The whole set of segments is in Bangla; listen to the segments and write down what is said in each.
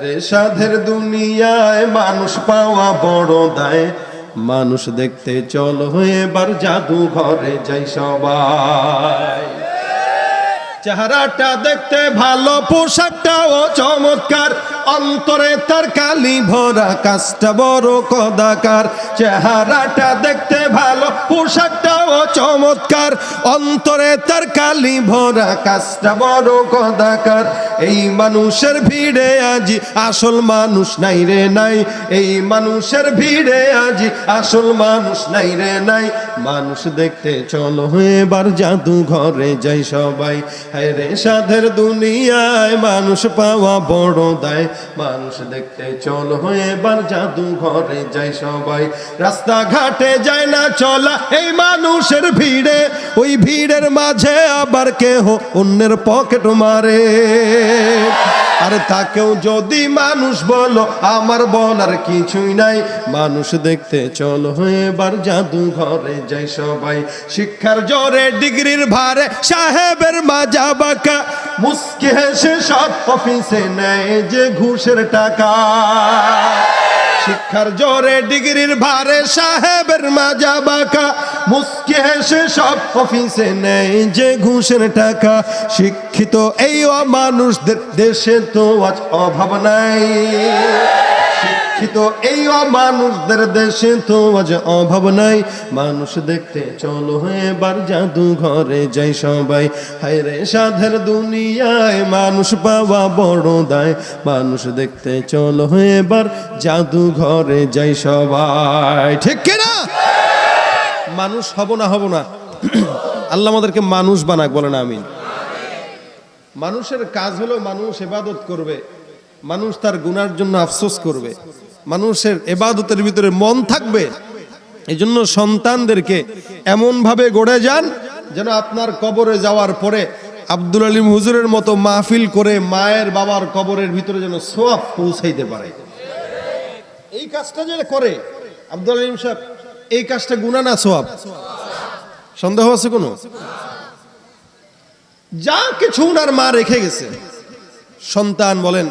রে সাধের দুনিয়ায় মানুষ পাওয়া বড় দায়, মানুষ দেখতে চলো এবার জাদু ঘরে যাই সবাই। চেহারাটা দেখতে ভালো, পোশাকটাও চমৎকার, অন্তরে তার কালি ভরা, কাজটা বড় কদাকার। চেহারাটা দেখতে ভালো, পোশাকটাও চমৎকার, অন্তরে তার কালি ভরা, কাজটা বড় কদাকার। এই মানুষের ভিড়ে আজি আসল মানুষ নাই রে নাই, এই মানুষের ভিড়ে আজি আসল মানুষ নাই রে নাই। মানুষ দেখতে চলো এবার জাদু ঘরে যাই সবাই। হায় রে সাধের দুনিয়ায় মানুষ পাওয়া বড় দায়, মানুষ দেখতে চলো এবার জাদু ঘরে যাই সবাই। রাস্তাঘাটে যায় না চলা এই মানুষের ভিড়ে, ওই ভিড়ের মাঝে আবার কেহ অন্যের পকেট মারে। আর তাকেও যদি মানুষ বলো, আমার বলার কিছুই নাই। মানুষ দেখতে চলো এবার জাদু ঘরে যাই সবাই। শিক্ষার জোরে ডিগ্রির ভারে সাহেবের মাজা বাঁকা, মুস্কি হেসে সব অফিসে নেয় যে ঘুষের টাকা। শিক্ষার জোরে ডিগ্রির ভারে সাহেবের মাজা বাঁকা, মুস্কি হেসে সব অফিসে নেয় যে ঘুষের টাকা। শিক্ষিত এই অমানুষদের দেশে তো আজ অভাব নাই, শিক্ষিত এই অমানুষদের দেশে তো আজ অভাব নাই। মানুষ দেখতে চলো এবার জাদু ঘরে যাই সবাই। হায় রে সাধের দুনিয়ায় মানুষ পাওয়া বড় দায়, মানুষ দেখতে চলো এবার জাদু ঘরে যাই সবাই। ঠিক কিনা? মানুষ হব না হব না, আল্লাহ আমাদেরকে মানুষ বানাক, বলেন আমিন। মানুষের কাজ হলো মানুষ ইবাদত করবে, মানুষ তার গুনার জন্য আফসোস করবে, মানুষের ইবাদতের ভিতরে মন থাকবে। এই জন্য সন্তানদেরকে এমন ভাবে গড়ে যান যেন আপনার কবরে যাওয়ার পরে আব্দুল আলিম হুজুরের মতো মাহফিল করে মায়ের বাবার কবরের ভিতরে যেন সওয়াব পৌঁছাইতে পারে। এই কাজটা যে করে আব্দুল আলিম সাহেব, এই কাজটা গুনাহ না সওয়াব? সন্দেহ আছে কোনো? যা কিছু ওনার মা রেখে গেছে, সন্তান বলেন,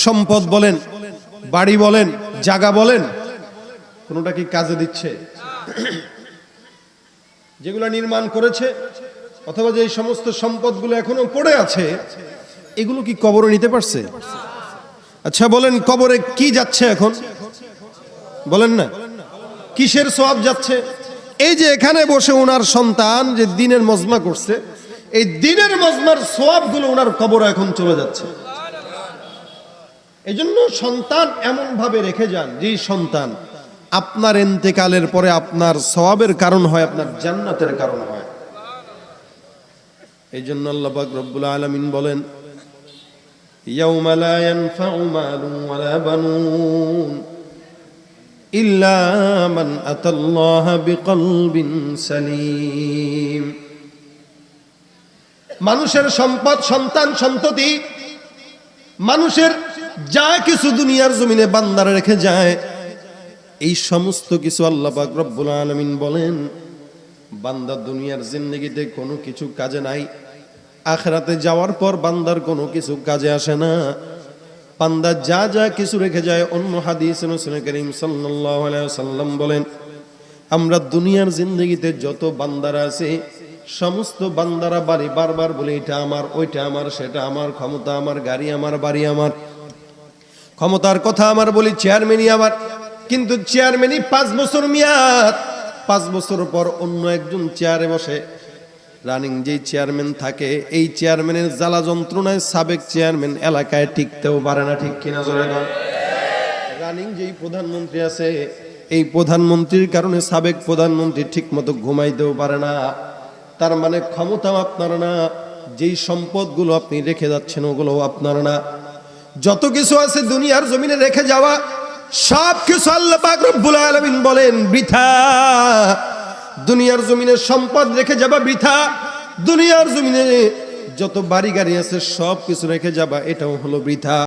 সম্পদ বলেন, বাড়ি বলেন, জায়গা বলেন, কোনটা কি কাজে দিচ্ছে? যেগুলো নির্মাণ করেছে অথবা যে সমস্ত সম্পদগুলো এখনো পড়ে আছে, এগুলো কি কবরে নিতে পারছে? আচ্ছা বলেন, কবরে কি যাচ্ছে এখন? বলেন না, কিসের সওয়াব যাচ্ছে? এই যে এখানে বসে ওনার সন্তান যে দিনের মজমা করছে, এই দিনের মজমার সওয়াবগুলো ওনার কবরে এখন চলে যাচ্ছে। এই জন্য সন্তান এমন ভাবে রেখে যান যে সন্তান আপনার ইন্তেকালের পরে আপনার সওয়াবের কারণ হয়, আপনার জান্নাতের কারণ হয়। এই জন্য আল্লাহ পাক রব্বুল আলামিন বলেন, ইয়াউমা লা ইয়ানফাউ মালুন ওয়ালা বানুন ইল্লা মান আতাল্লাহা বিকলবিন সালিম। মানুষের সম্পদ, সন্তান, সন্ততি, মানুষের যা কিছু দুনিয়ার জমিনে বান্দারা রেখে যায়, এই সমস্ত কিছু আল্লাহ পাক রব্বুল আলামিন বলেন বান্দা দুনিয়ার জিন্দেগিতে কোনো কিছু কাজে নাই, আখিরাতে যাওয়ার পর বান্দার কোনো কিছু কাজে আসে না। বান্দা যা যা কিছু রেখে যায়, অন্য হাদিসে রাসূল করিম সাল্লাল্লাহু আলাইহি ওয়াসাল্লাম বলেন, আমরা দুনিয়ার জিন্দেগিতে যত বান্দারা আছে, সমস্ত বান্দারা বাড়ি বারবার বলে এটা আমার, ওইটা আমার, সেটা আমার, ক্ষমতা আমার, গাড়ি আমার, বাড়ি আমার, ক্ষমতার কথা আমার, বলি চেয়ারম্যানই আমার। কিন্তু চেয়ারম্যানই 5 বছর মেয়াদ, 5 বছর পর অন্য একজন চেয়ারে বসে। রানিং যেই চেয়ারম্যান থাকে, এই চেয়ারম্যানের জ্বালা যন্ত্রণায় সাবেক চেয়ারম্যান এলাকায় টিকতেও পারে না। ঠিক কিনা জোরে বল? রানিং যেই প্রধানমন্ত্রী আছে, এই প্রধানমন্ত্রীর কারণে সাবেক প্রধানমন্ত্রী ঠিক মতো ঘুমাইতেও পারে না। তার মানে ক্ষমতা আপনার না, যেই সম্পদগুলো আপনি রেখে যাচ্ছেন ওগুলো আপনার না। যত কিছু আছে দুনিয়ার জমিনে রেখে যাওয়া, সব কিছু আল্লাহ পাক রব্বুল আলামিন বলেন বৃথা। দুনিয়ার জমিনে সম্পদ রেখে যাবা বৃথা, দুনিয়ার জমিনে যত বাড়ি গাড়ি আছে সব কিছু রেখে যাবা, এটাও হলো বৃথা।